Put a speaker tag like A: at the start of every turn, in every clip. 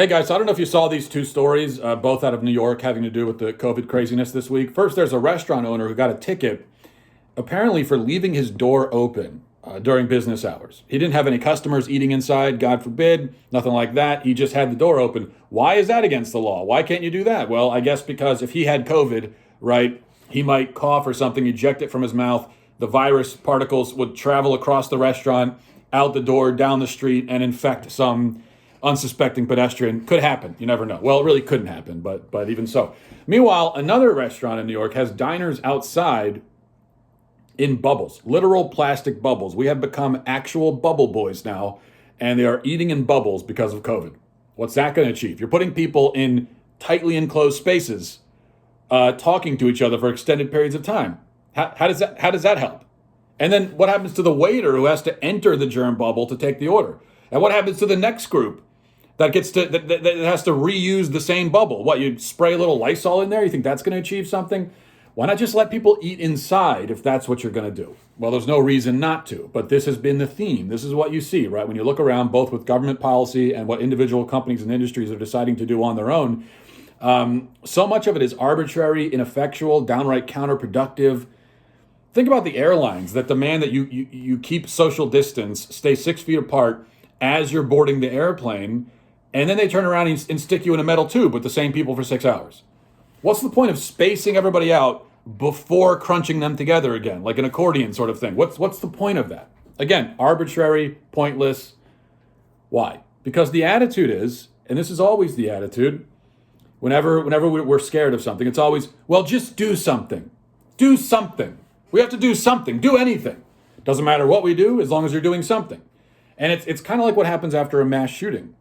A: Hey guys, so I don't know if you saw these two stories, both out of New York, having to do with the COVID craziness this week. First, there's a restaurant owner who got a ticket apparently for leaving his door open during business hours. He didn't have any customers eating inside, God forbid, nothing like that. He just had the door open. Why is that against the law? Why can't you do that? Well, I guess because if he had COVID, right, he might cough or something, eject it from his mouth. The virus particles would travel across the restaurant, out the door, down the street, and infect some unsuspecting pedestrian. Could happen. You never know. Well, it really couldn't happen, but even so. Meanwhile, another restaurant in New York has diners outside in bubbles, literal plastic bubbles. We have become actual bubble boys now, and they are eating in bubbles because of COVID. What's that going to achieve? You're putting people in tightly enclosed spaces, talking to each other for extended periods of time. How does that help? And then what happens to the waiter who has to enter the germ bubble to take the order? And what happens to the next group that has to reuse the same bubble? What, you spray a little Lysol in there? You think that's going to achieve something? Why not just let people eat inside if that's what you're going to do? Well, there's no reason not to, but this has been the theme. This is what you see, right? When you look around, both with government policy and what individual companies and industries are deciding to do on their own, so much of it is arbitrary, ineffectual, downright counterproductive. Think about the airlines that demand that you keep social distance, stay 6 feet apart as you're boarding the airplane, and then they turn around and stick you in a metal tube with the same people for 6 hours. What's the point of spacing everybody out before crunching them together again, like an accordion sort of thing? What's the point of that? Again, arbitrary, pointless. Why? Because the attitude is, and this is always the attitude, whenever we're scared of something, it's always, well, just do something. Do something. We have to do something. Do anything. Doesn't matter what we do, as long as you're doing something. And it's kind of like what happens after a mass shooting.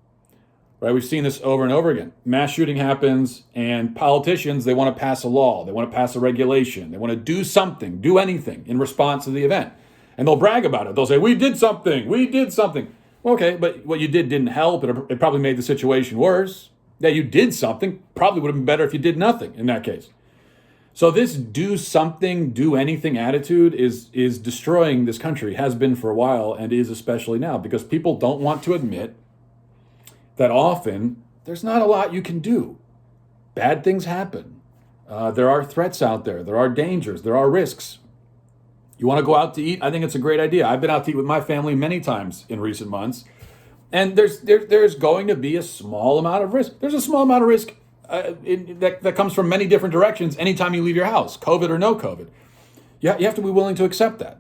A: Right? We've seen this over and over again. Mass shooting happens, and politicians, they want to pass a law. They want to pass a regulation. They want to do something, do anything in response to the event. And they'll brag about it. They'll say, we did something. We did something. Okay, but what you did didn't help. It probably made the situation worse. Yeah, you did something. Probably would have been better if you did nothing in that case. So this do something, do anything attitude is destroying this country, has been for a while, and is especially now, because people don't want to admit that often there's not a lot you can do. Bad things happen. There are threats out there. There are dangers. There are risks. You want to go out to eat? I think it's a great idea. I've been out to eat with my family many times in recent months, and there's going to be a small amount of risk. There's a small amount of risk that comes from many different directions anytime you leave your house, COVID or no COVID. You have to be willing to accept that.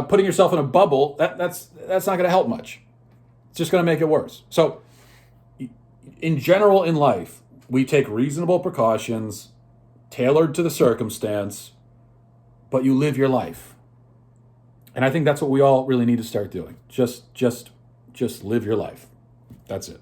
A: Putting yourself in a bubble, that's not going to help much. It's just going to make it worse. So in general in life, we take reasonable precautions tailored to the circumstance, but you live your life. And I think that's what we all really need to start doing. Just live your life. That's it.